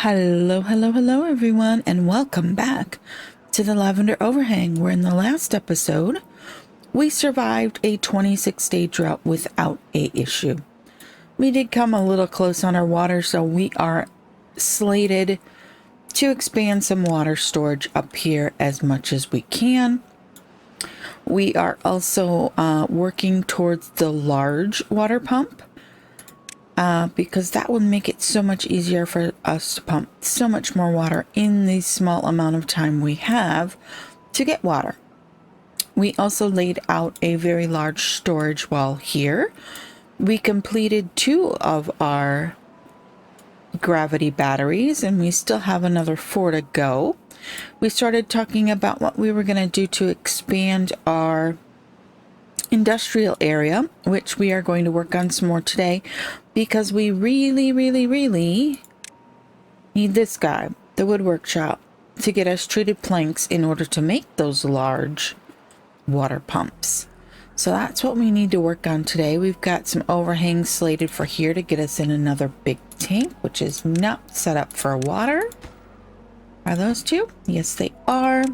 Hello, hello, hello, everyone, and welcome back to the Lavender Overhang, where in the last episode, we survived a 26-day drought without a issue. We did come a little close on our water, so we are slated to expand some water storage up here as much as we can. We are also working towards the large water pump. Because that would make it so much easier for us to pump so much more water in the small amount of time we have to get water. We also laid out a very large storage wall here. We completed 2 of our gravity batteries and we still have another 4 to go. We started talking about what we were going to do to expand our industrial area, which we are going to work on some more today because we really need this guy, the wood workshop, to get us treated planks in order to make those large water pumps. So that's what we need to work on today. We've got some overhangs slated for here to get us in another big tank, which is not set up for water. Are those 2? Yes, they are.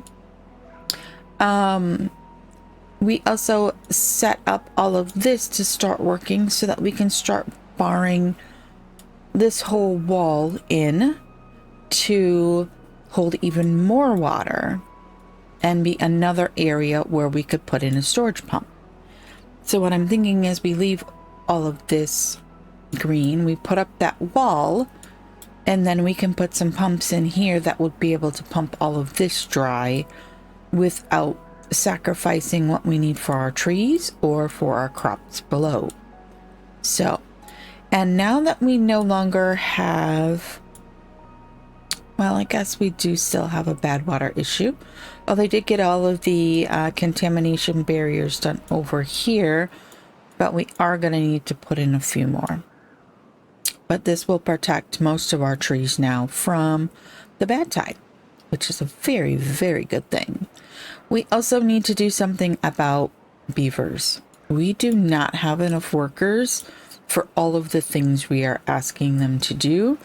We also set up all of this to start working so that we can start barring this whole wall in to hold even more water and be another area where we could put in a storage pump. So what I'm thinking is we leave all of this green, we put up that wall, and then we can put some pumps in here that would be able to pump all of this dry without sacrificing what we need for our trees or for our crops below. So, and now that we no longer have, well, I guess we do still have a bad water issue. Oh, they did get all of the contamination barriers done over here, but we are going to need to put in a few more. But this will protect most of our trees now from the bad tide, which is a very good thing. We also need to do something about beavers. We do not have enough workers for all of the things we are asking them to do.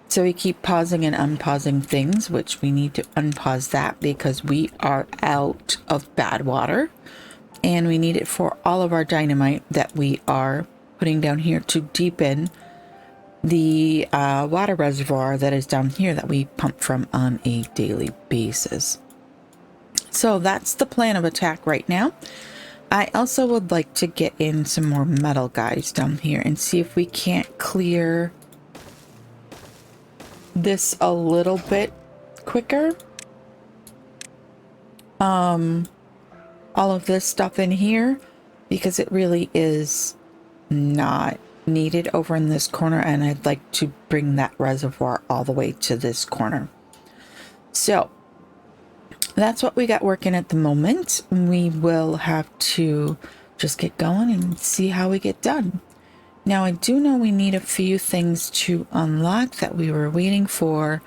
So we keep pausing and unpausing things, which we need to unpause that because we are out of bad water. And we need it for all of our dynamite that we are putting down here to deepen the water reservoir that is down here that we pump from on a daily basis. So that's the plan of attack right now. I also would like to get in some more metal guys down here and see if we can't clear this a little bit quicker. All of this stuff in here because it really is not needed over in this corner, and I'd like to bring that reservoir all the way to this corner. So that's what we got working at the moment. We will have to just get going and see how we get done. Now, I do know we need a few things to unlock that we were waiting for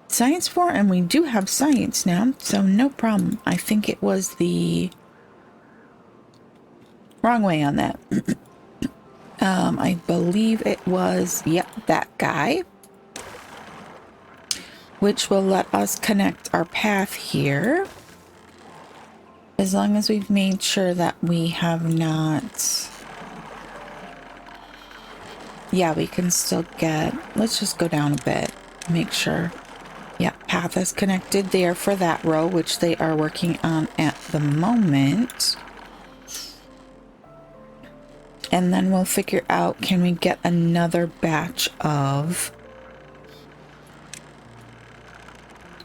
science for, and we do have science now, so no problem. I think it was the wrong way on that. I believe it was, yep, that guy, which will let us connect our path here. As long as we've made sure that we have not... Yeah, we can still get... Let's just go down a bit. Make sure. Yeah, path is connected there for that row, which they are working on at the moment. And then we'll figure out, can we get another batch of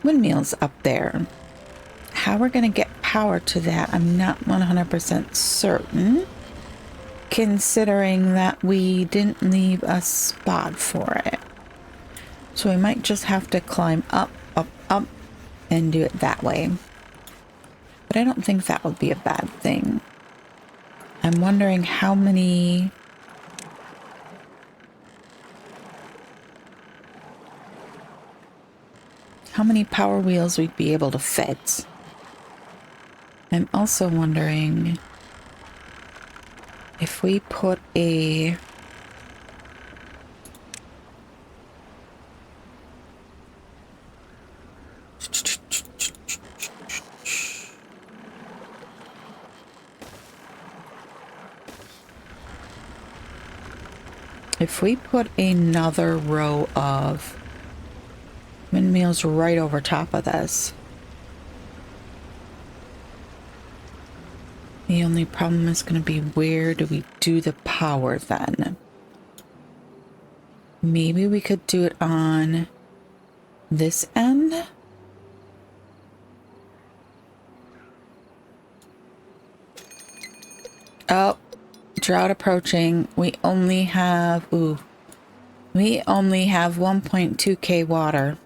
windmills up there? How we're going to get power to that, I'm not 100% certain, considering that we didn't leave a spot for it. So we might just have to climb up, and do it that way. But I don't think that would be a bad thing. I'm wondering how many... power wheels we'd be able to fit. I'm also wondering if we put a If we put another row of windmills right over top of this, the only problem is going to be, where do we do the power then? Maybe we could do it on this end. Oh, drought approaching. We only have 1.2k water.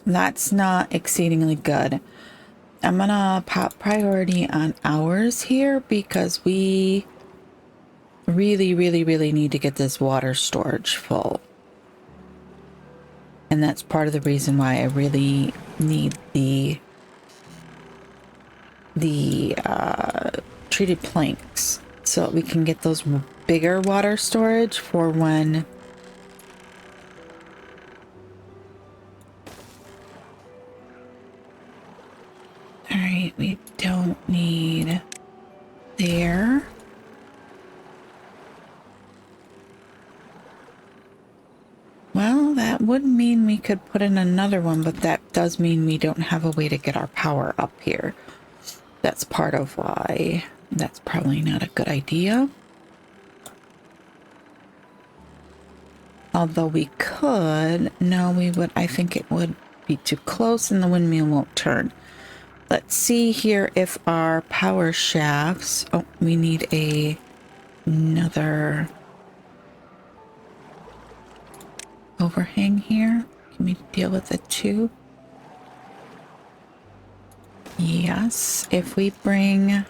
That's not exceedingly good. I'm gonna pop priority on ours here because we really need to get this water storage full. And that's part of the reason why I really need the treated planks, so that we can get those bigger water storage for when all right, we don't need there. Well, that would mean we could put in another one, but that does mean we don't have a way to get our power up here. That's part of why that's probably not a good idea. Although we could, no, we would, I think it would be too close and the windmill won't turn. Let's see here if our power shafts, oh, we need another overhang here. Can we deal with it too? Yes, if we bring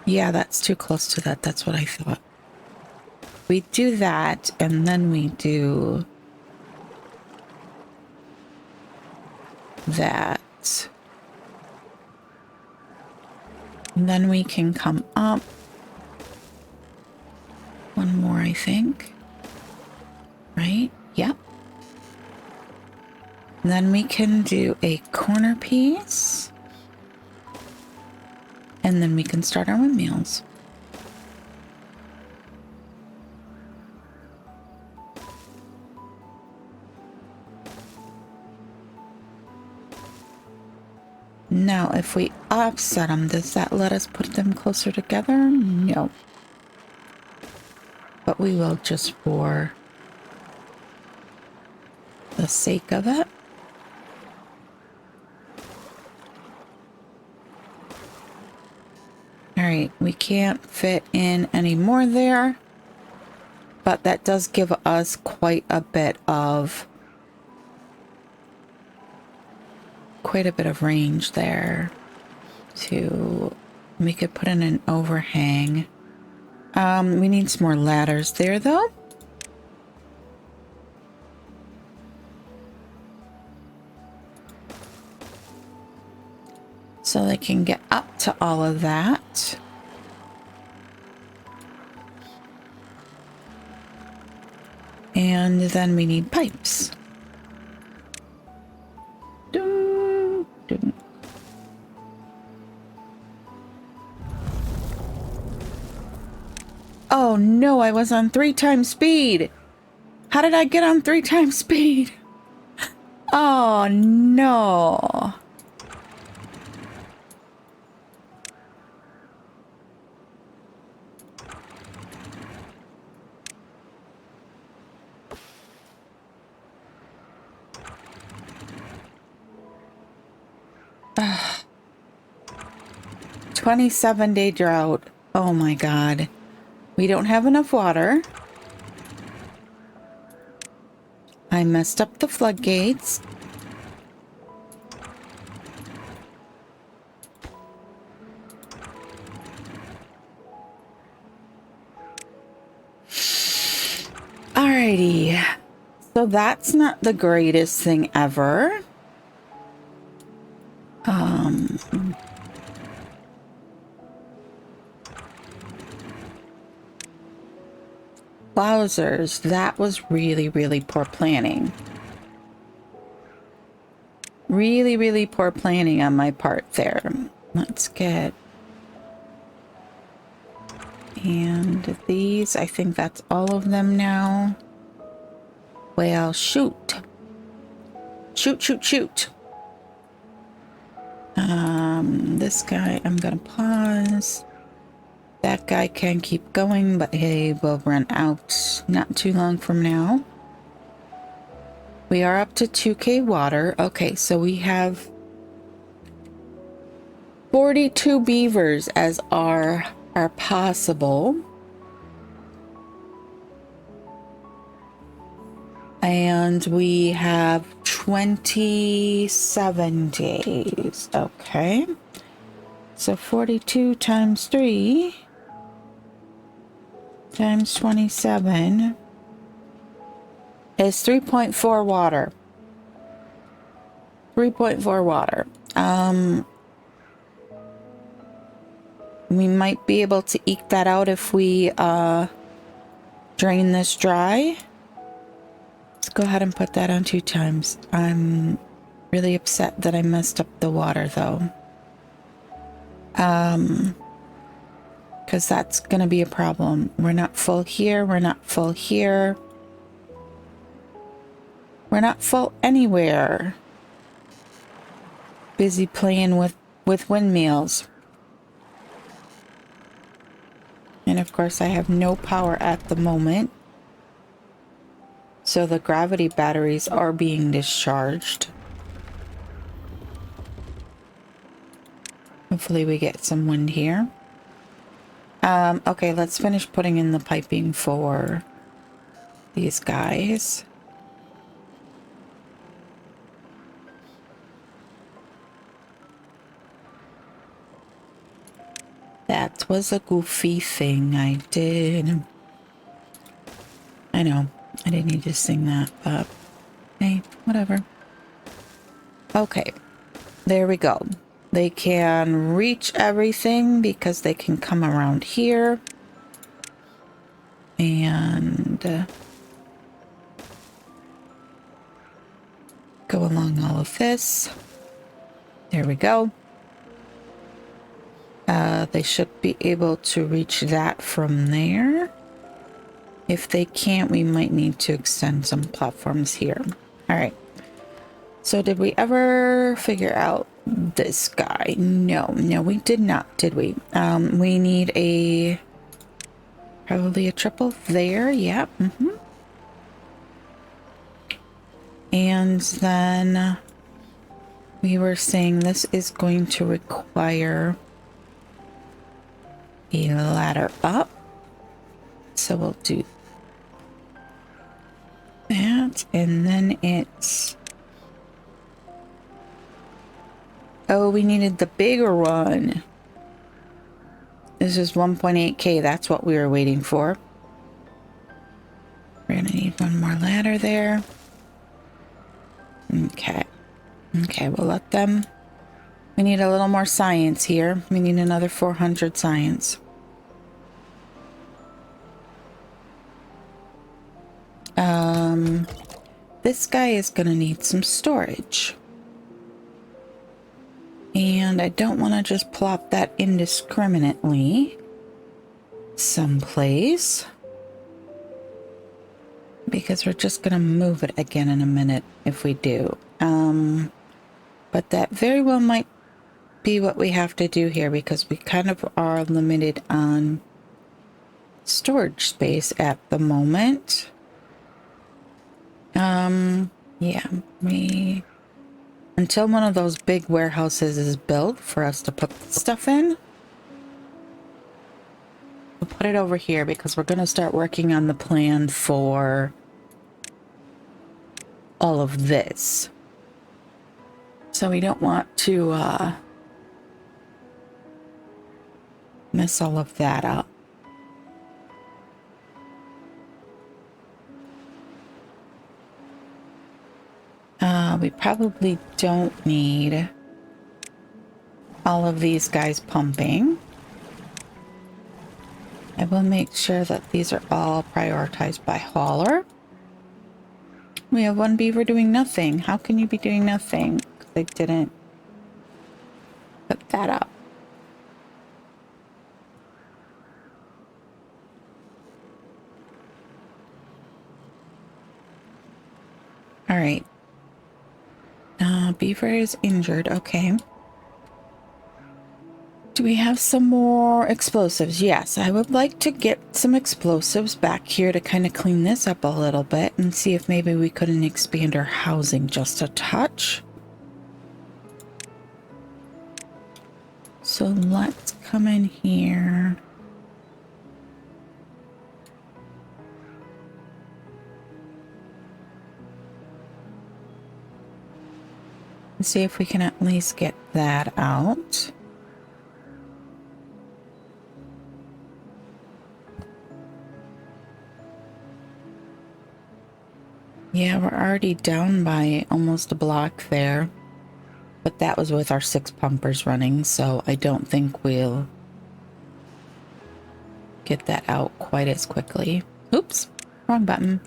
yeah, that's too close to that. That's what I thought. We do that, and then we do that. And then we can come up. One more, I think. Right? Yep. And then we can do a corner piece. And then we can start our windmills. Now, if we offset them, does that let us put them closer together? No. But we will just for the sake of it. All right, we can't fit in any more there, but that does give us quite a bit of range there to make it put in an overhang. We need some more ladders there though. So they can get up to all of that. And then we need pipes. Dun, dun. Oh no, I was on 3 times speed. How did I get on 3 times speed? Oh no. Ugh. 27-day drought. Oh my god. We don't have enough water. I messed up the floodgates. Alrighty. So that's not the greatest thing ever. Wowzers, that was really poor planning. Really, really poor planning on my part there. Let's get... And these, I think that's all of them now. Well, shoot. Shoot, shoot, shoot. This guy, I'm gonna pause. That guy can keep going, but he will run out not too long from now. We are up to 2K water. Okay, so we have 42 beavers as are possible. And we have 27 days. Okay. So 42 times 3 times 27 is 3.4 water. 3.4 water. We might be able to eke that out if we drain this dry. Let's go ahead and put that on 2 times. I'm really upset that I messed up the water though. Because that's gonna be a problem. We're not full here, we're not full here. We're not full anywhere. Busy playing with windmills. And of course I have no power at the moment. So the gravity batteries are being discharged. Hopefully we get some wind here. Okay, let's finish putting in the piping for these guys. That was a goofy thing I did. I know, I didn't need to sing that, but hey, whatever. Okay, there we go. They can reach everything because they can come around here. And go along all of this. There we go. They should be able to reach that from there. If they can't, we might need to extend some platforms here. All right. So did we ever figure out this guy? No, we did not, did we? We need probably a triple there. Yeah. And then we were saying this is going to require a ladder up. So we'll do that. And then it's... Oh, we needed the bigger one. This is 1.8K. That's what we were waiting for. We're gonna need one more ladder there. Okay. Okay, we'll let them... We need a little more science here. We need another 400 science. This guy is gonna need some storage. And I don't want to just plop that indiscriminately someplace. Because we're just gonna move it again in a minute if we do. But that very well might be what we have to do here because we kind of are limited on storage space at the moment. Yeah, until one of those big warehouses is built for us to put stuff in, we'll put it over here because we're going to start working on the plan for all of this. So we don't want to mess all of that up. We probably don't need all of these guys pumping. I will make sure that these are all prioritized by hauler. We have one beaver doing nothing. How can you be doing nothing? they didn't put that up. All right. Beaver is injured. Okay. Do we have some more explosives? Yes, I would like to get some explosives back here to kind of clean this up a little bit and see if maybe we couldn't expand our housing just a touch. So let's come in here. And see if we can at least get that out. Yeah, we're already down by almost a block there. But that was with our 6 pumpers running, so I don't think we'll get that out quite as quickly. Oops, wrong button.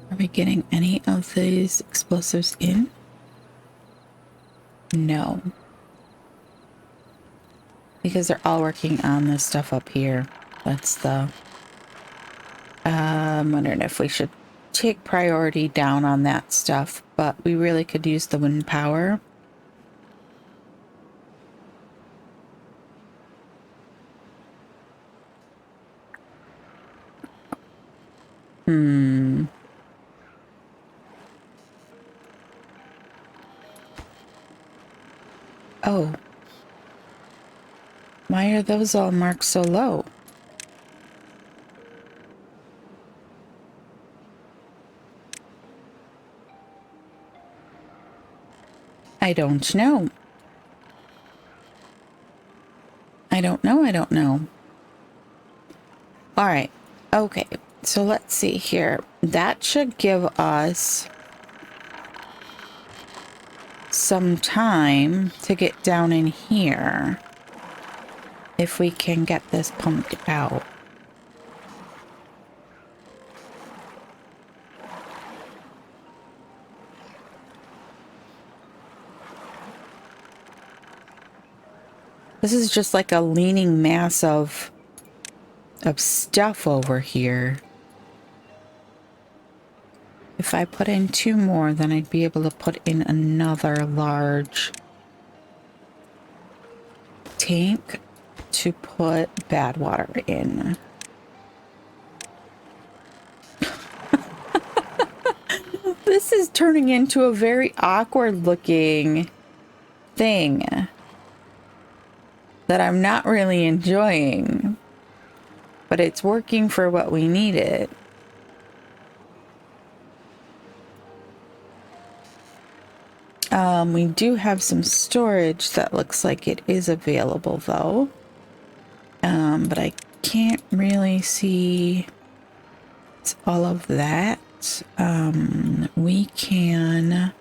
Are we getting any of these explosives in? No. Because they're all working on this stuff up here. That's the... I'm wondering if we should take priority down on that stuff, but we really could use the wind power. Oh. Why are those all marked so low? I don't know. I don't know. All right. Okay. So let's see here. That should give us some time to get down in here if we can get this pumped out. This is just like a leaning mass of stuff over here. If I put in 2 more, then I'd be able to put in another large tank to put bad water in. This is turning into a very awkward looking thing that I'm not really enjoying, but it's working for what we needed. We do have some storage that looks like it is available though. But I can't really see all of that. We can...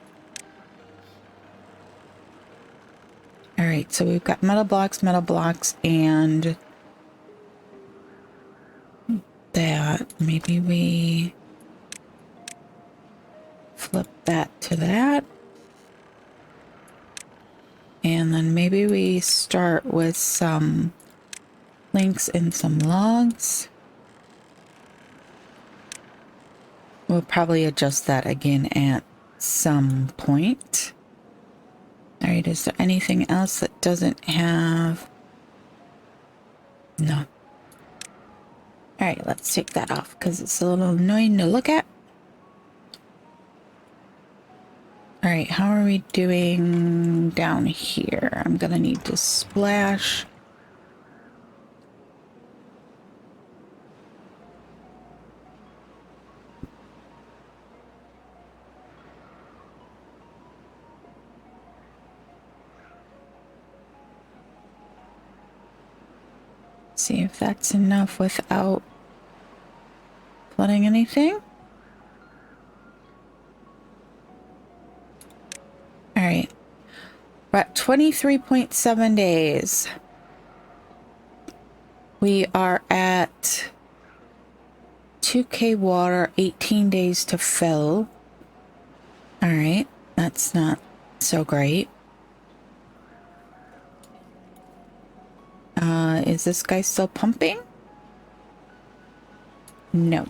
All right, so we've got metal blocks, and that. Maybe we flip that to that. And then maybe we start with some links and some logs. We'll probably adjust that again at some point. All right, is there anything else that doesn't have... No. All right, let's take that off because it's a little annoying to look at. All right, how are we doing down here? I'm gonna need to splash. See if that's enough without flooding anything. All right, we're at 23.7 days. We are at 2K water, 18 days to fill. All right, That's not so great. Is this guy still pumping? No.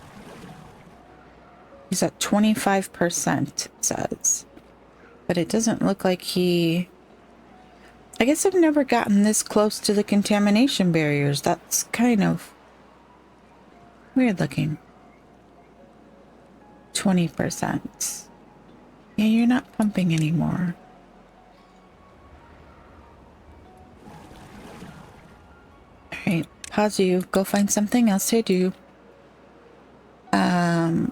He's at 25%, it says. But it doesn't look like he... I guess I've never gotten this close to the contamination barriers. That's kind of weird looking. 20%. Yeah, you're not pumping anymore. Alright, pause you. Go find something else to do. Alright.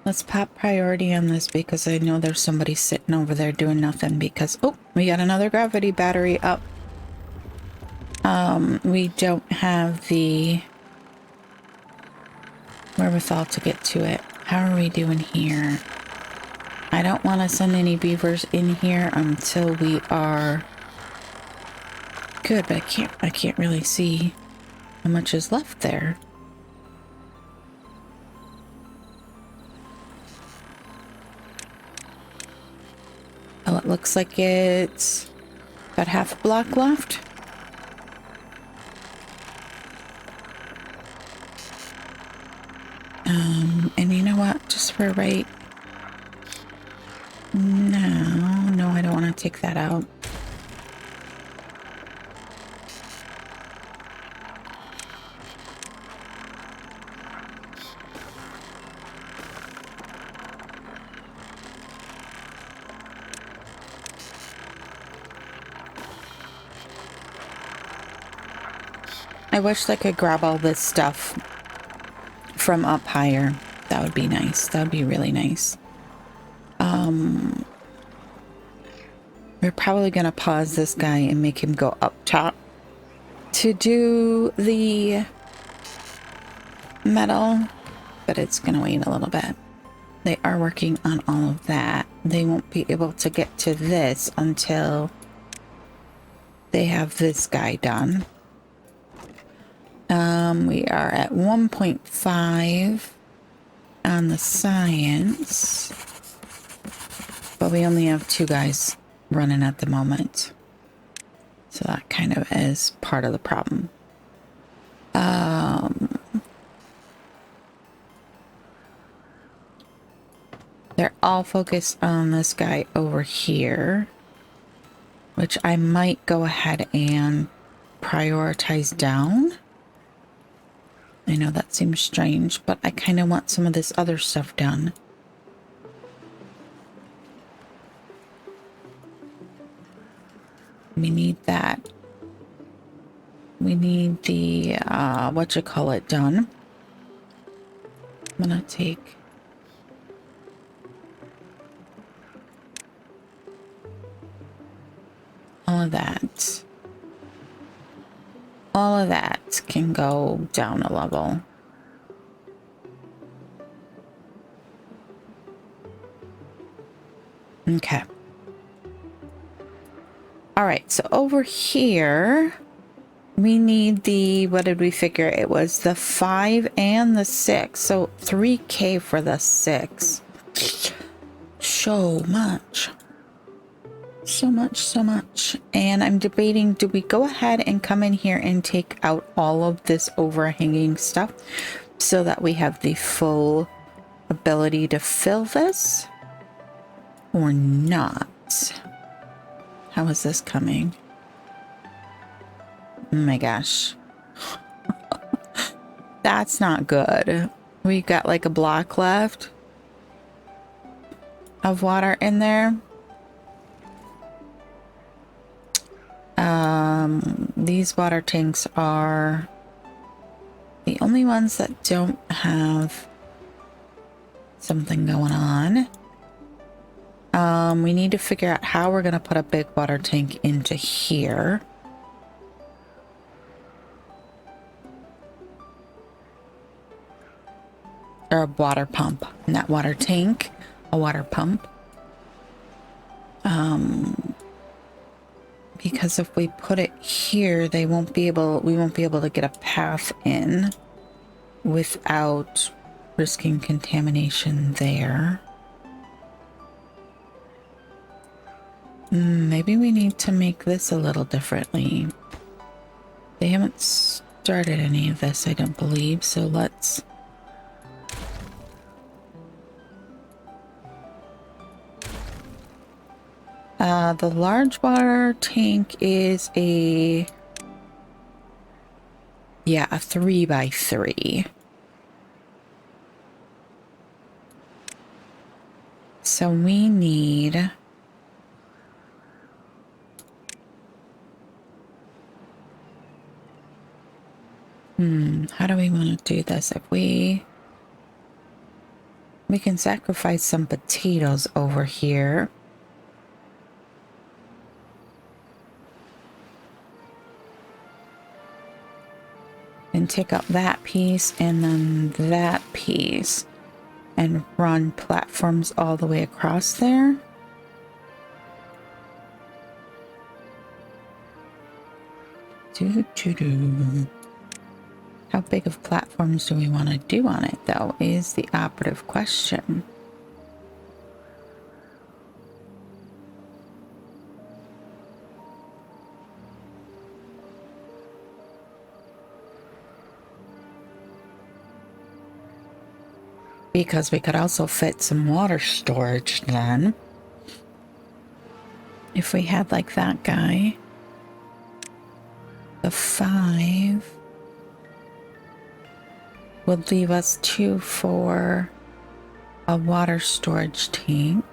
Let's pop priority on this because I know there's somebody sitting over there doing nothing because... Oh, we got another gravity battery up. We don't have the wherewithal to get to it. How are we doing here? I don't want to send any beavers in here until we are good, but I can't really see how much is left there. Oh, it looks like it's about half a block left. And you know what? Just for right... No, I don't want to take that out. I wish I could grab all this stuff from up higher. That would be nice. That would be really nice. We're probably going to pause this guy and make him go up top to do the metal, but it's going to wait a little bit. They are working on all of that. They won't be able to get to this until they have this guy done. We are at 1.5 on the science, but we only have 2 guys running at the moment. So that kind of is part of the problem. They're all focused on this guy over here, which I might go ahead and prioritize down. I know that seems strange, but I kind of want some of this other stuff done. We need that. We need the, whatchamacallit done. I'm gonna take... all of that. All of that can go down a level. Okay. All right, so over here, we need the, what did we figure? It was the 5 and the 6. So 3K for the 6. So much. So much. And I'm debating, do we go ahead and come in here and take out all of this overhanging stuff so that we have the full ability to fill this, or not? How is this coming? Oh my gosh. That's not good. We got like a block left of water in there. These water tanks are the only ones that don't have something going on. We need to figure out how we're going to put a big water tank into here. Or a water pump, not water tank, a water pump. Because if we put it here, we won't be able to get a path in without risking contamination there. Maybe we need to make this a little differently. They haven't started any of this, I don't believe, so let's... the large water tank is a 3x3. So we need... how do we want to do this? If we can sacrifice some potatoes over here. And take up that piece and then that piece and run platforms all the way across there. How big of platforms do we want to do on it, though, is the operative question. Because we could also fit some water storage then. If we had like that guy. The 5 would leave us 2 for a water storage tank.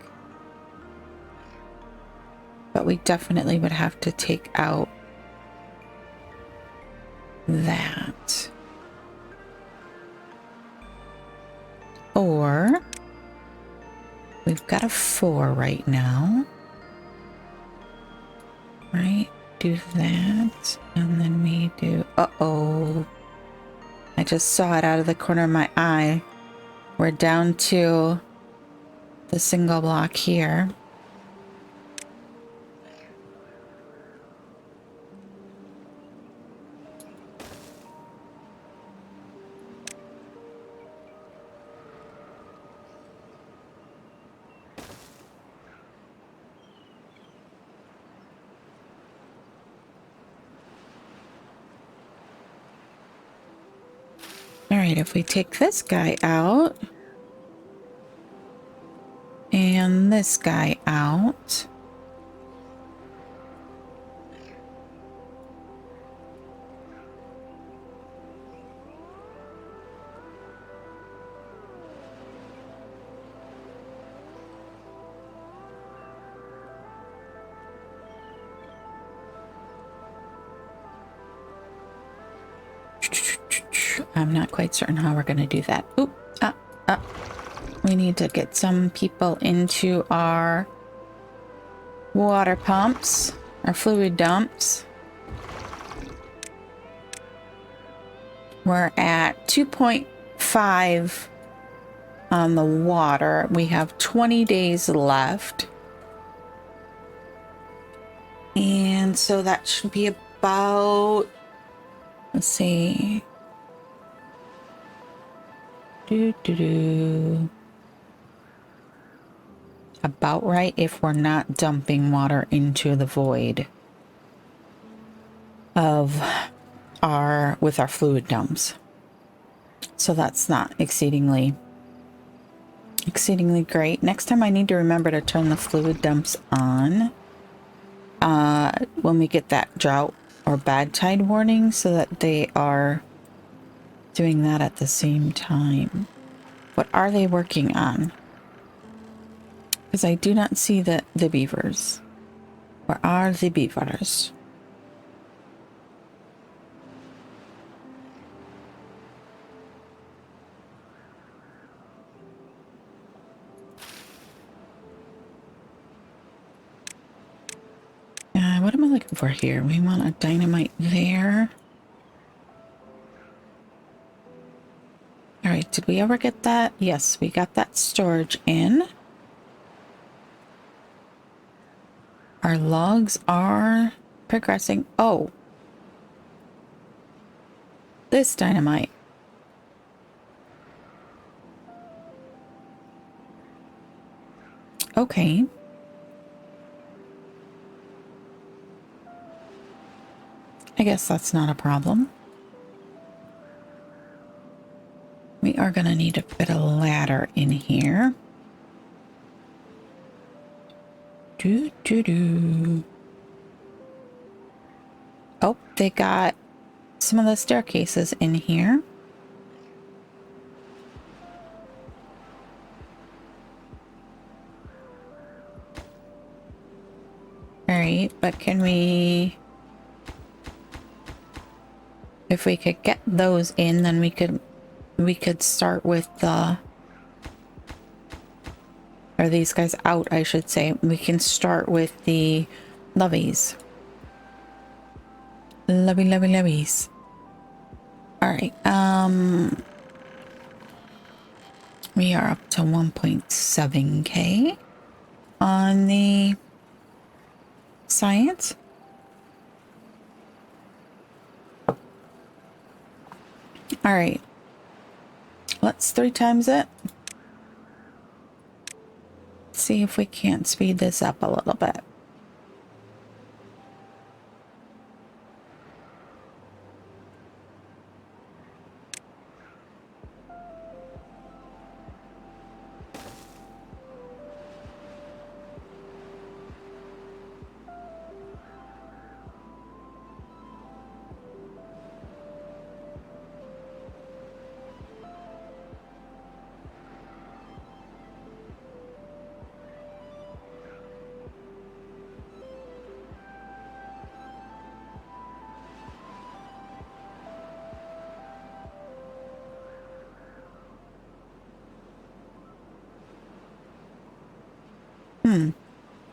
But we definitely would have to take out that. Or we've got a 4 right now. Right? Do that. And then we do... Uh-oh. I just saw it out of the corner of my eye. We're down to the single block here. All right, if we take this guy out and this guy out, I'm not quite certain how we're going to do that. Oop, we need to get some people into our water pumps, our fluid dumps. We're at 2.5 on the water. We have 20 days left. And so that should be about, let's see. About right if we're not dumping water into the void of with our fluid dumps. So that's not exceedingly great. Next time I need to remember to turn the fluid dumps on when we get that drought or bad tide warning, so that they are doing that at the same time. What are they working on? Because I do not see the beavers. Where are the beavers? What am I looking for here? We want a dynamite there. All right, did we ever get that? Yes, we got that storage in. Our logs are progressing. Oh. This dynamite. Okay. I guess that's not a problem. We are going to need to fit a ladder in here. Oh, they got some of the staircases in here. All right, but can we... If we could get those in, then we could start with the... Or these guys out, I should say. We can start with the levees. Levies. All right. We are up to 1.7K on the science. All right. Let's 3 times it. See if we can't speed this up a little bit.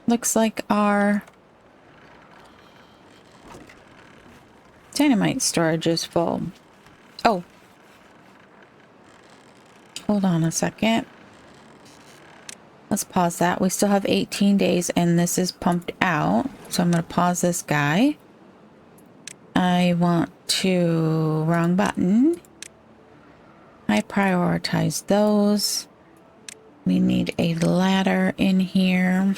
Looks like our dynamite storage is full. Oh. Hold on a second. Let's pause that. We still have 18 days and this is pumped out. So I'm going to pause this guy. I want to... Wrong button. I prioritize those. We need a ladder in here.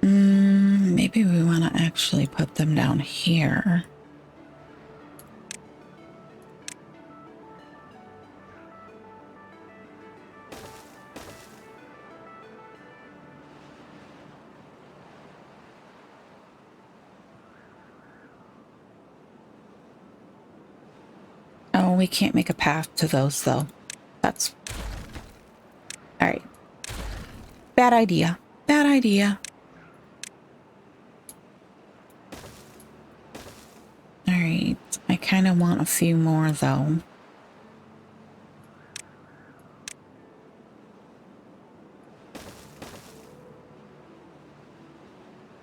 Maybe we want to actually put them down here. Oh, we can't make a path to those though. That's... All right. Bad idea. Bad idea. All right. I kind of want a few more though.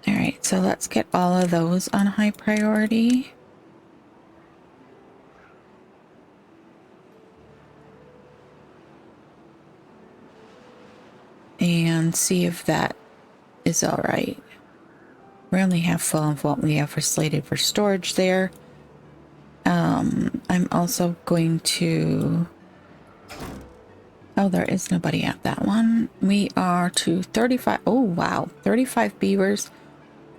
All right. So let's get all of those on high priority. And see if that is all right. We only have full of what we have for slated for storage there. I'm also going to... Oh, there is nobody at that one. We are to 35. Oh, wow. 35 beavers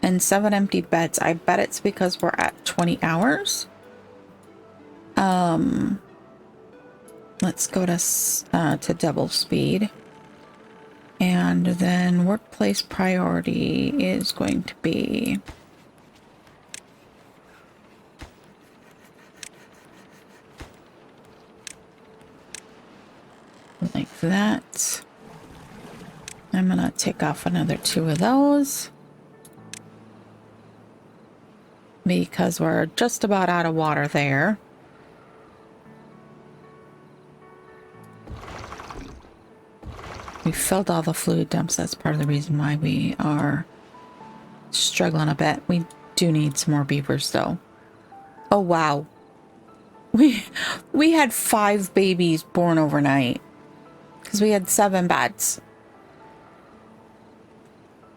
and 7 empty beds. I bet it's because we're at 20 hours. Let's go to double speed. And then workplace priority is going to be... like that. I'm gonna take off another 2 of those. Because we're just about out of water there. We filled all the fluid dumps. That's part of the reason why we are struggling a bit. We do need some more beavers though. Oh, wow. We we had 5 babies born overnight because we had 7 beds.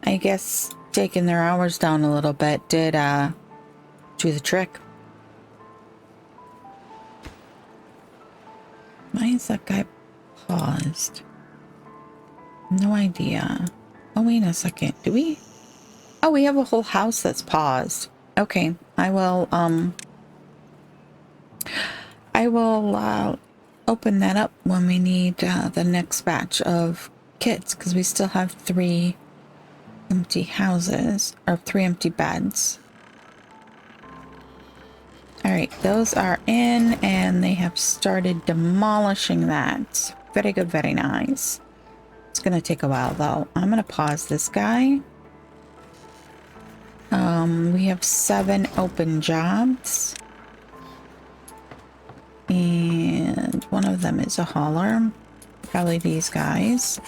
I guess taking their hours down a little bit did do the trick. Why is that guy paused? No idea. Oh, wait a second. Do we? Oh, we have a whole house that's paused. Okay, I will open that up when we need the next batch of kids, because we still have 3 empty houses, or 3 empty beds. All right, those are in, and they have started demolishing that. Very good, very nice. It's gonna take a while though. I'm gonna pause this guy. We have 7 open jobs. And one of them is a hauler. Probably these guys.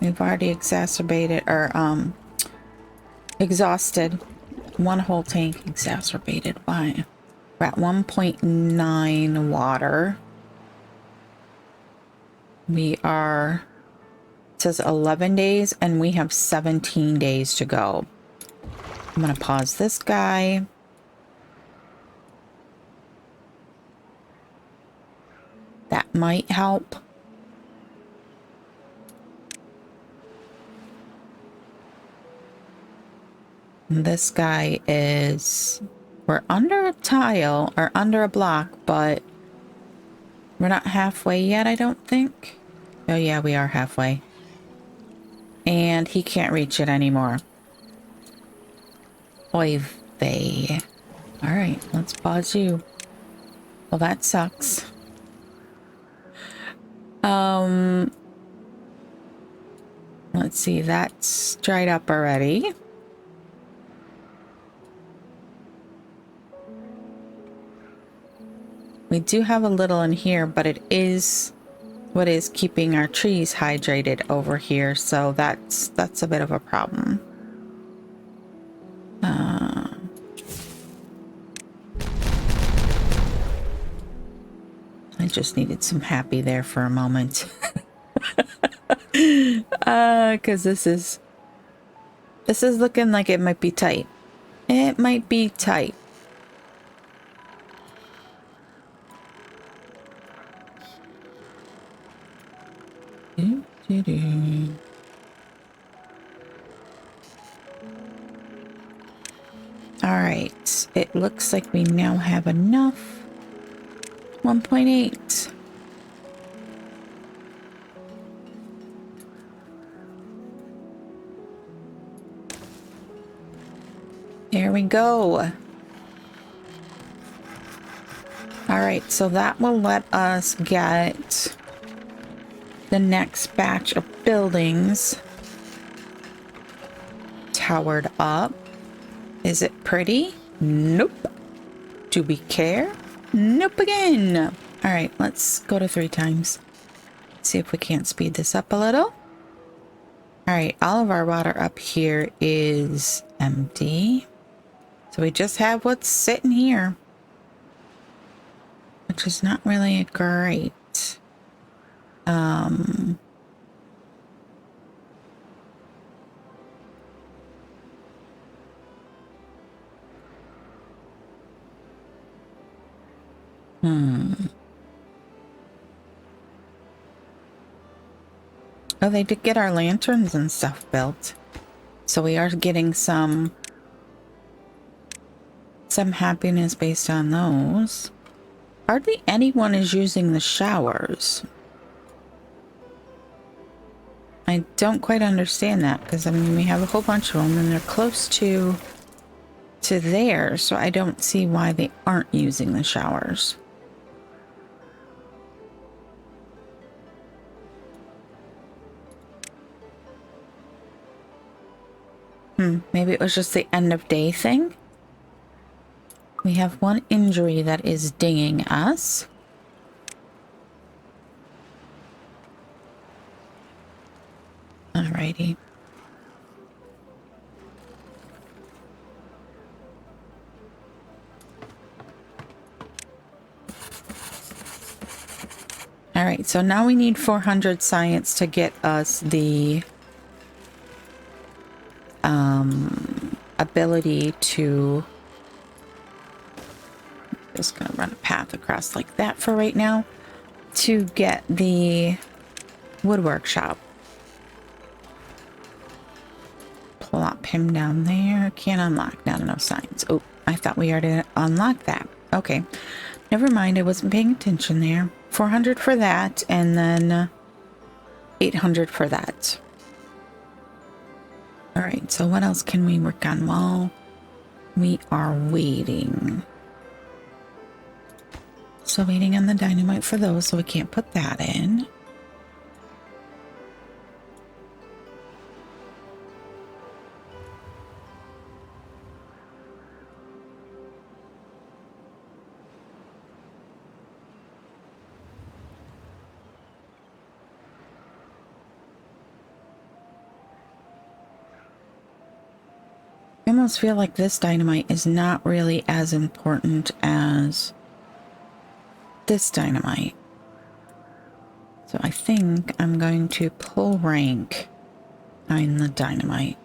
We've already exacerbated, or exhausted one whole tank. Exacerbated. Why? We're at 1.9 water. We are, it says 11 days, and we have 17 days to go. I'm gonna pause this guy. That might help. This guy is, we're under a tile, or under a block, but we're not halfway yet, I don't think. Oh yeah, we are halfway. And he can't reach it anymore. Oy vey. Alright, let's pause you. Well, that sucks. Let's see, that's dried up already. We do have a little in here, but it is what is keeping our trees hydrated over here, so that's a bit of a problem. I just needed some happy there for a moment. Because this is looking like it might be tight. It might be tight. All right, it looks like we now have enough. 1.8. There we go. All right, so that will let us get the next batch of buildings towered up. Is it pretty? Nope. Do we care? Nope again. All right, let's go to 3 times. See if we can't speed this up a little. All right, all of our water up here is empty. So we just have what's sitting here, which is not really great. Oh, they did get our lanterns and stuff built. So we are getting some happiness based on those. Hardly anyone is using the showers. I don't quite understand that, because I mean, we have a whole bunch of them and they're close to there, so I don't see why they aren't using the showers. Maybe it was just the end of day thing. We have 1 injury that is dinging us. Alrighty. All right, so now we need 400 science to get us the ability to... Just gonna run a path across like that for right now to get the wood workshop. Plop him down there. Can't unlock. Not enough science. Oh, I thought we already unlocked that. Okay. Never mind. I wasn't paying attention there. 400 for that, and then 800 for that. All right. So what else can we work on while we are waiting? So waiting on the dynamite for those, so we can't put that in. I almost feel like this dynamite is not really as important as this dynamite. So I think I'm going to pull rank on the dynamite.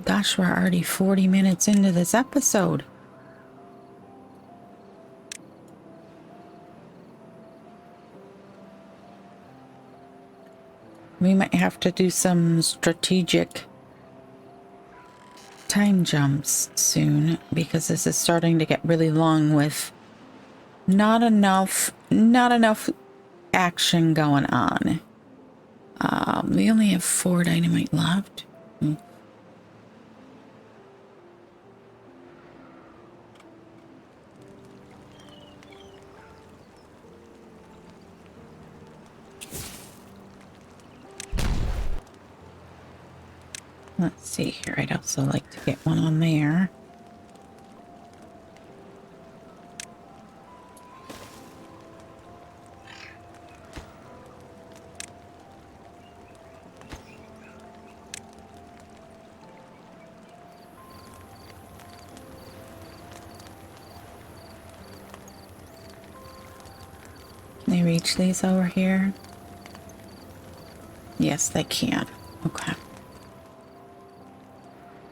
Gosh, we're already 40 minutes into this episode. We might have to do some strategic time jumps soon because this is starting to get really long with not enough action going on. We only have 4 dynamite left. Let's see here. I'd also like to get one on there. Can they reach these over here? Yes, they can. Okay.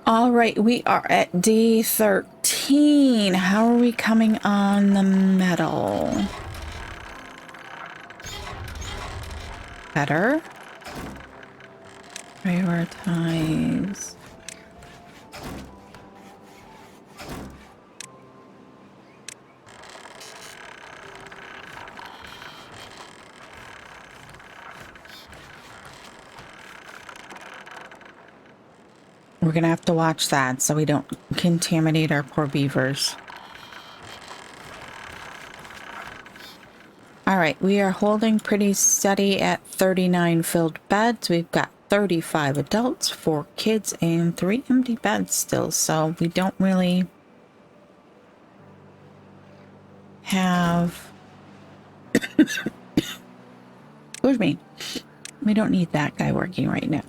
All right, we are at day 13. How are we coming on the metal? Better. Prioritize. We're gonna have to watch that so we don't contaminate our poor beavers. All right, we are holding pretty steady at 39 filled beds. We've got 35 adults, 4 kids, and 3 empty beds still. So we don't really have... Excuse me. We don't need that guy working right now.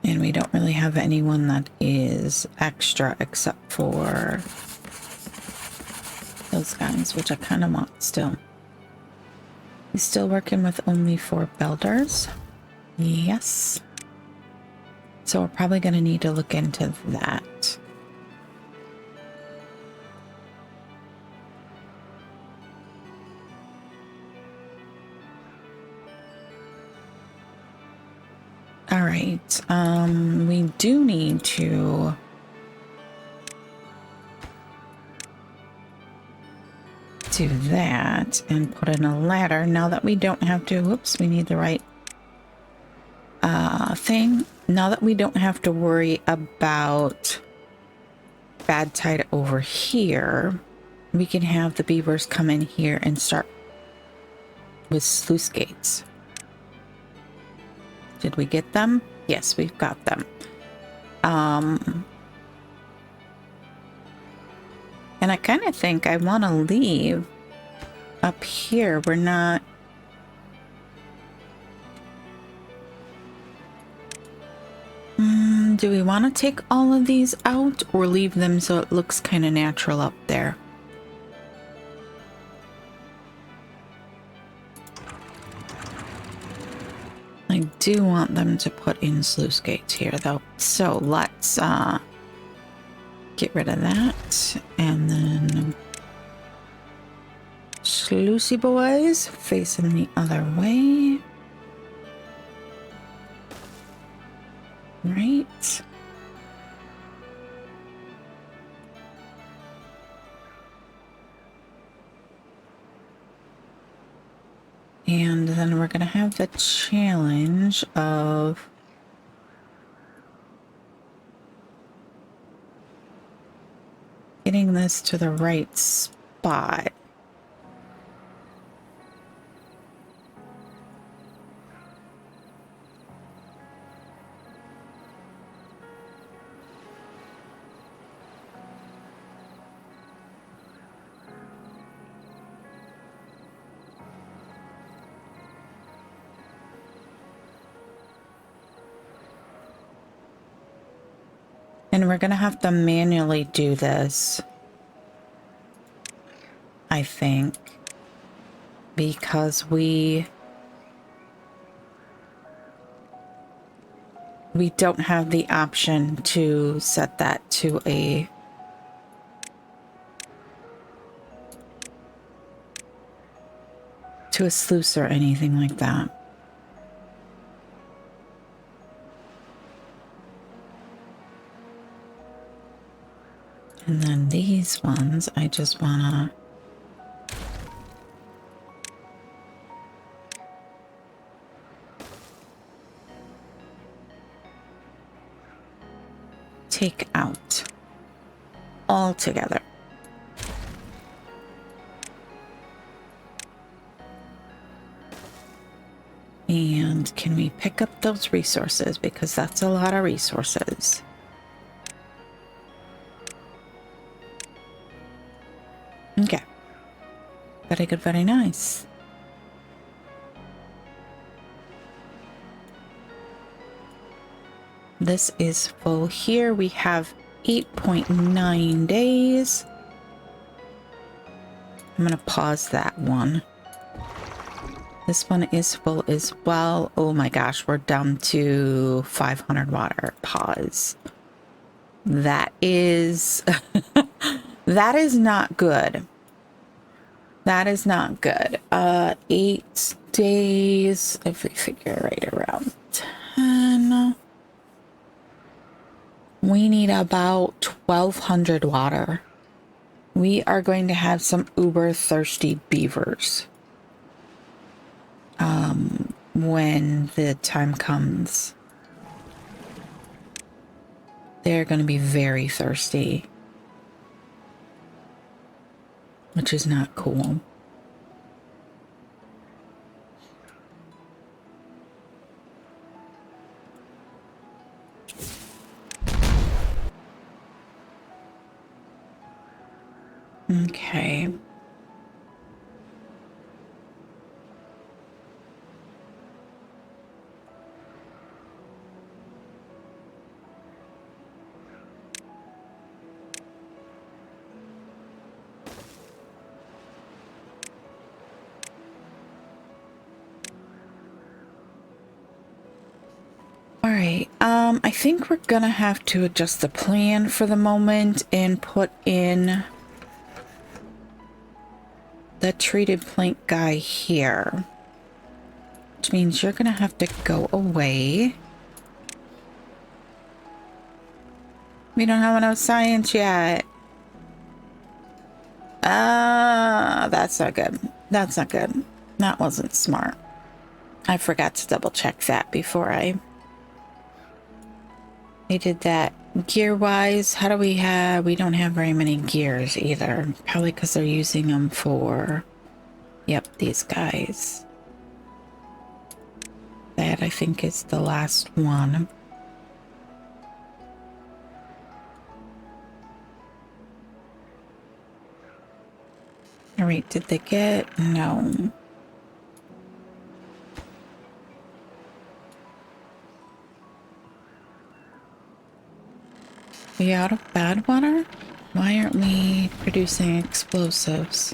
And we don't really have anyone that is extra except for those guys, which I kind of want still. He's still working with only 4 builders. Yes. So we're probably going to need to look into that. All right, we do need to do that and put in a ladder now that we don't have to, whoops, we need the right thing. Now that we don't have to worry about bad tide over here, we can have the beavers come in here and start with sluice gates. Did we get them? Yes, we've got them. And I kind of think I want to leave up here, we're not... do we want to take all of these out or leave them so it looks kind of natural up there? I do want them to put in sluice gates here though. So let's get rid of that, and then sluicey boys facing the other way. Right. And then we're going to have the challenge of getting this to the right spot. And we're going to have to manually do this, I think, because we don't have the option to set that to a sluice or anything like that. And then these ones, I just wanna take out altogether. And can we pick up those resources? Because that's a lot of resources. Okay. Very good, very nice. This is full here. We have 8.9 days. I'm going to pause that one. This one is full as well. Oh my gosh, we're down to 500 water. Pause. That is... that is not good. That is not good. 8 days, if we figure right around 10. We need about 1,200 water. We are going to have some uber thirsty beavers. When the time comes. They're going to be very thirsty. Which is not cool. Okay. All right, I think we're gonna have to adjust the plan for the moment and put in the treated plank guy here. Which means you're gonna have to go away. We don't have enough science yet. That's not good. That's not good. That wasn't smart. I forgot to double check that before I did that. Gear wise, how do we have... we don't have very many gears either. Probably because they're using them for... yep, these guys. That I think is the last one. All right, did they get? No. We out of bad water? Why aren't we producing explosives?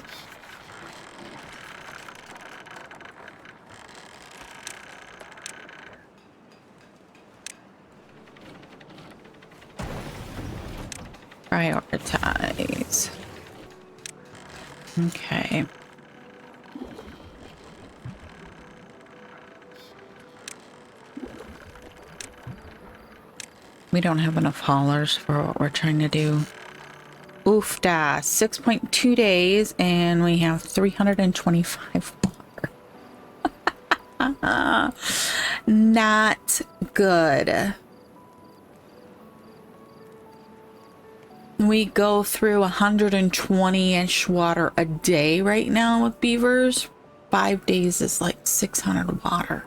Prioritize. Okay. We don't have enough haulers for what we're trying to do. Oofda, 6.2 days and we have 325 water. Not good. We go through 120-ish water a day right now with beavers. 5 days is like 600 water.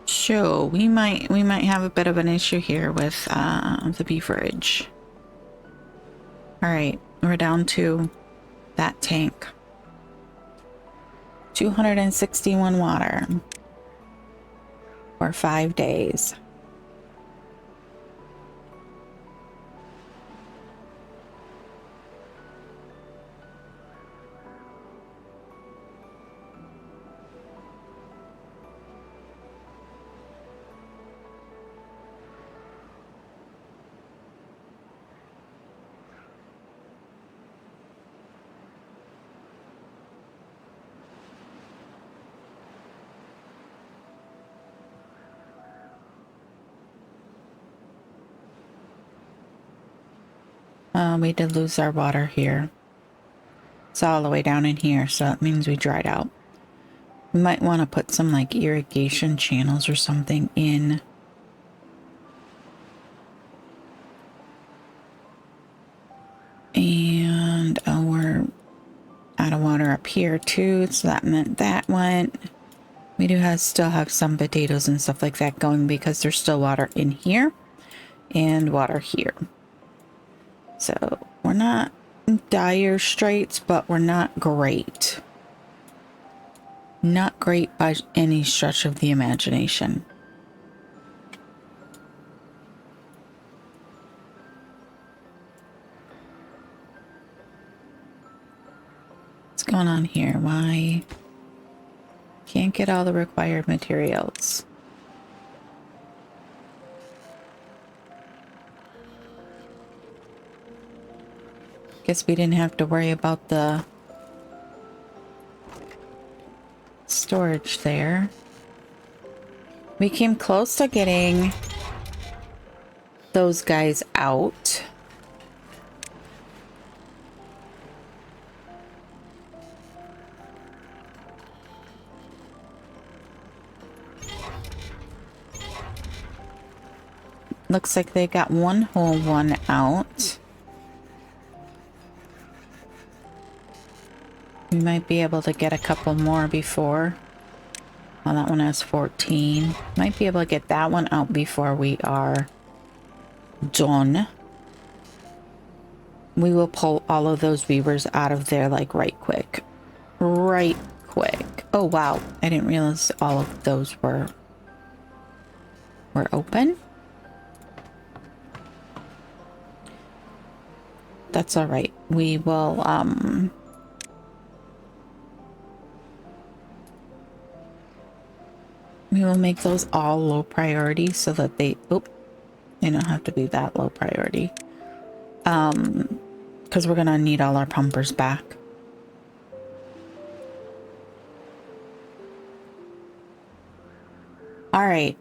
So we might have a bit of an issue here with the beaverage. All right, we're down to that tank. 261 water for 5 days. We did lose our water here. It's all the way down in here, so that means we dried out. We might want to put some like irrigation channels or something in. And we're out of water up here too, so that meant that went. We do still have some potatoes and stuff like that going because there's still water in here and water here. So we're not in dire straits, but we're not great. Not great by any stretch of the imagination. What's going on here? Why can't get all the required materials? Guess we didn't have to worry about the storage there. We came close to getting those guys out. Looks like they got one whole one out. We might be able to get a couple more before. Well, that one has 14. Might be able to get that one out before we are done. We will pull all of those beavers out of there like right quick. Right quick. Oh, wow. I didn't realize all of those were open. That's all right. We will, we will make those all low priority so that they don't have to be that low priority. Because we're gonna need all our pumpers back. All right.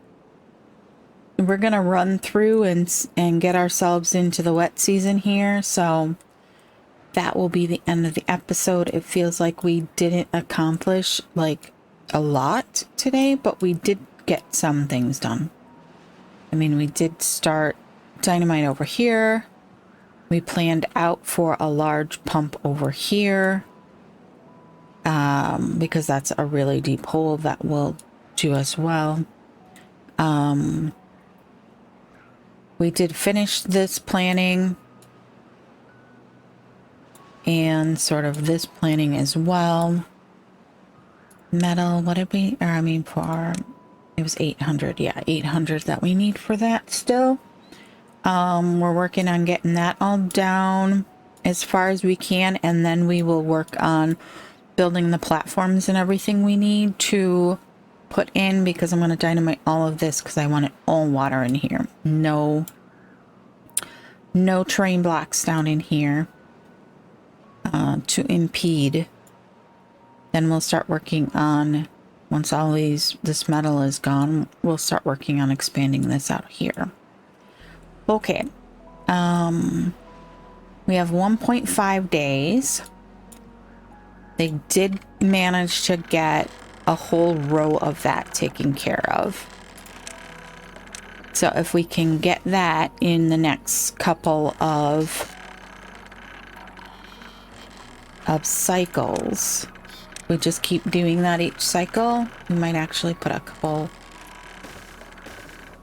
We're gonna run through and get ourselves into the wet season here. So that will be the end of the episode. It feels like we didn't accomplish like a lot today, but we did get some things done. I mean, we did start dynamite over here. We planned out for a large pump over here. Because that's a really deep hole that will do us well. We did finish this planning and sort of this planning as well. Metal, what did we, or I mean for our, it was 800. Yeah, 800 that we need for that still. We're working on getting that all down as far as we can, and then we will work on building the platforms and everything we need to put in, because I'm going to dynamite all of this because I want it all water in here. No terrain blocks down in here to impede. Then we'll start working on, once all this metal is gone, we'll start working on expanding this out here. Okay. We have 1.5 days. They did manage to get a whole row of that taken care of. So if we can get that in the next couple of cycles, we just keep doing that each cycle. We might actually put a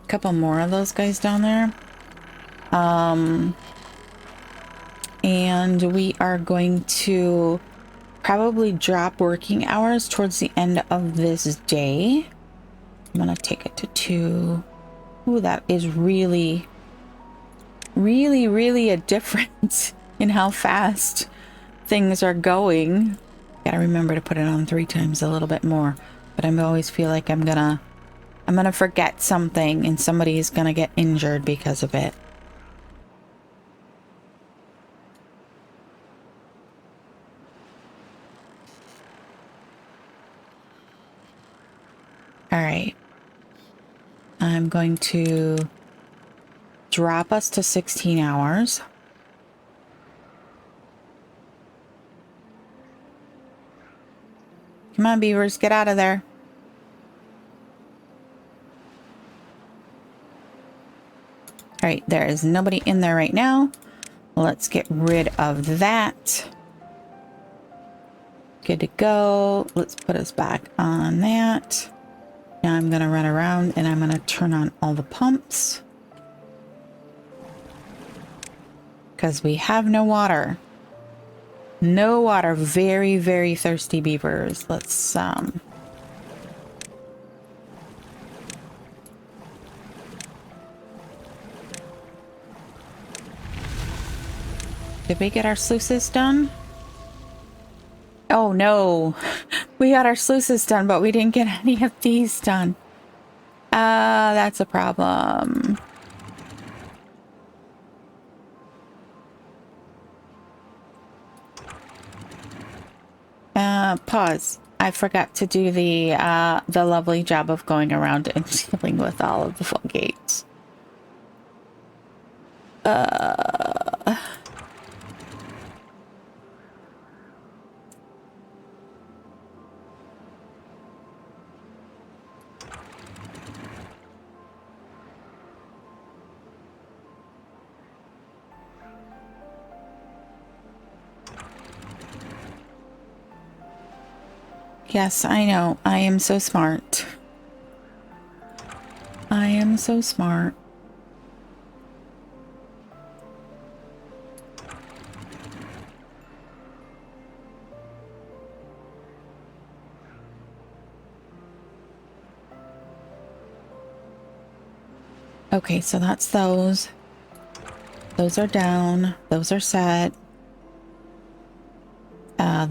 couple more of those guys down there. And we are going to probably drop working hours towards the end of this day. I'm gonna take it to 2. Ooh, that is really a difference in how fast things are going. Gotta remember to put it on 3 times a little bit more, but I always feel like I'm gonna forget something and somebody's gonna get injured because of it. All right. I'm going to drop us to 16 hours. Come on, beavers, get out of there. All right, there is nobody in there right now. Let's get rid of that. Good to go. Let's put us back on that. Now I'm going to run around and I'm going to turn on all the pumps. Because we have no water. No water. Very, very thirsty beavers. Let's, did we get our sluices done? Oh no. We got our sluices done, but we didn't get any of these done. That's a problem. Pause. I forgot to do the lovely job of going around and dealing with all of the floodgates. Yes, I know. I am so smart. I am so smart. Okay, so that's those. Those are down. Those are set.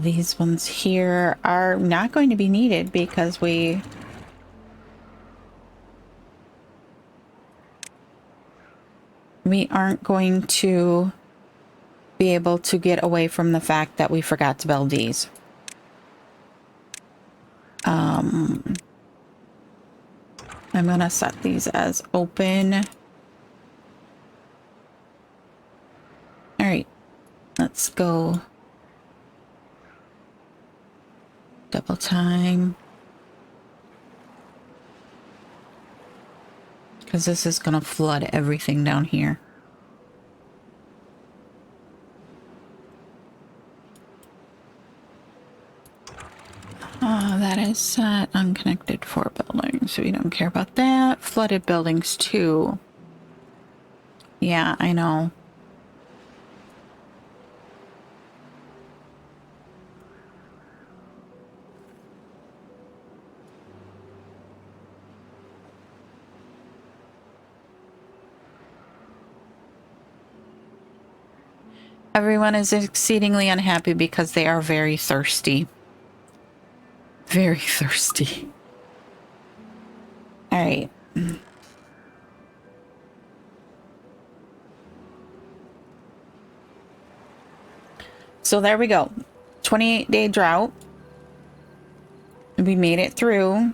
These ones here are not going to be needed because we aren't going to be able to get away from the fact that we forgot to build these. I'm gonna set these as open. All right, let's go. Double time. because this is going to flood everything down here. That is set. Unconnected 4 buildings, so we don't care about that. Flooded buildings too. Yeah, I know. Everyone is exceedingly unhappy because they are very thirsty. Very thirsty. All right. So there we go. 28-day drought. We made it through.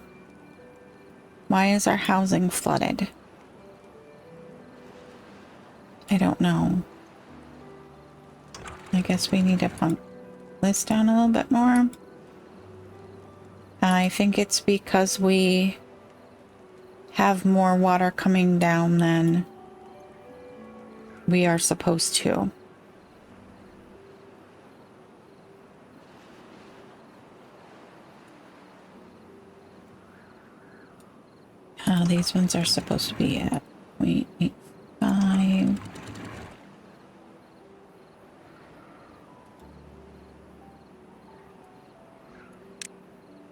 Why is our housing flooded? I don't know. I guess we need to plunk this down a little bit more. I think it's because we have more water coming down than we are supposed to. These ones are supposed to be at 0.85.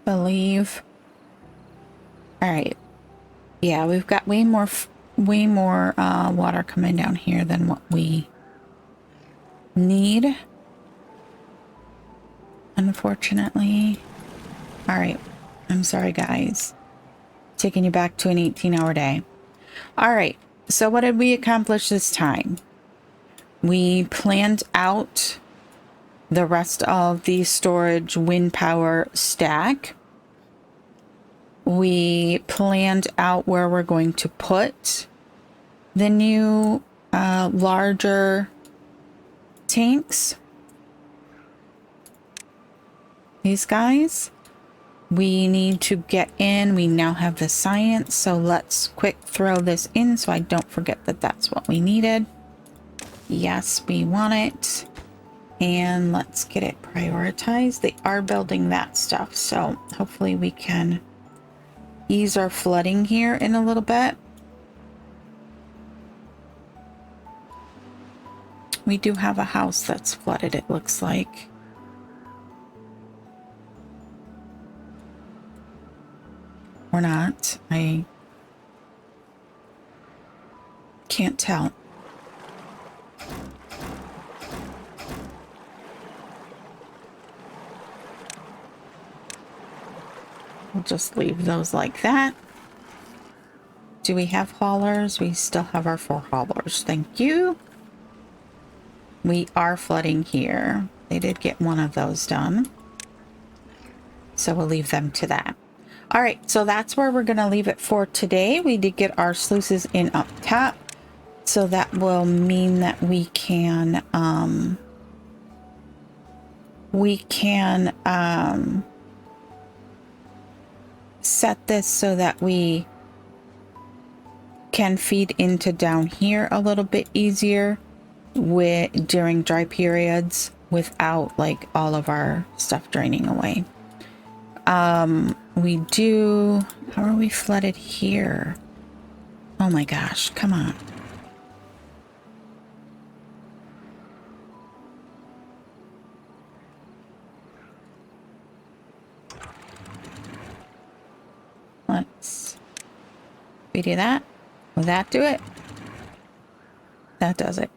Believe. All right. Yeah, we've got way more water coming down here than what we need. Unfortunately. All right. I'm sorry, guys. Taking you back to an 18-hour day. All right. So what did we accomplish this time? We planned out the rest of the storage wind power stack. We planned out where we're going to put the new larger tanks. These guys. We need to get in. We now have the science, so let's quick throw this in so I don't forget that that's what we needed. Yes, we want it. And let's get it prioritized. They are building that stuff, so hopefully we can ease our flooding here in a little bit. We do have a house that's flooded, it looks like. Or not. I can't tell. We'll just leave those like that. Do we have haulers? We still have our 4 haulers. Thank you. We are flooding here. They did get one of those done. So we'll leave them to that. All right, so that's where we're going to leave it for today. We did get our sluices in up top. So that will mean that we can set this so that we can feed into down here a little bit easier during dry periods without like all of our stuff draining away. We do. How are we flooded here? Oh my gosh, come on. Let's. We do that. Will that do it? That does it.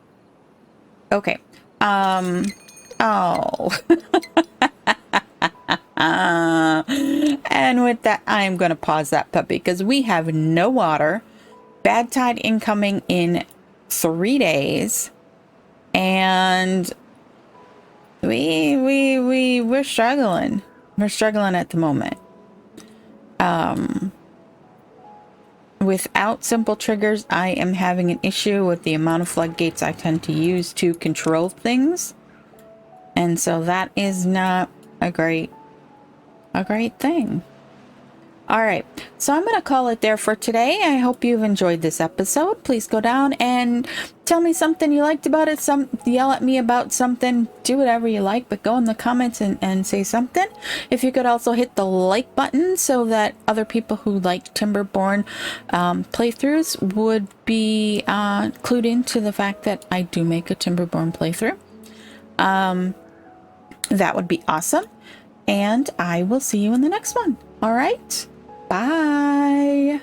Okay. Oh. And with that, I am going to pause that puppy because we have no water. Bad tide incoming in 3 days. And we're struggling. We're struggling at the moment. Without simple triggers, I am having an issue with the amount of floodgates I tend to use to control things. And so that is not a great thing. All right, so I'm going to call it there for today. I hope you've enjoyed this episode. Please go down and tell me something you liked about it. Yell at me about something. Do whatever you like, but go in the comments and say something. If you could also hit the like button so that other people who like Timberborn playthroughs would be clued into the fact that I do make a Timberborn playthrough. That would be awesome. And I will see you in the next one. All right. Bye.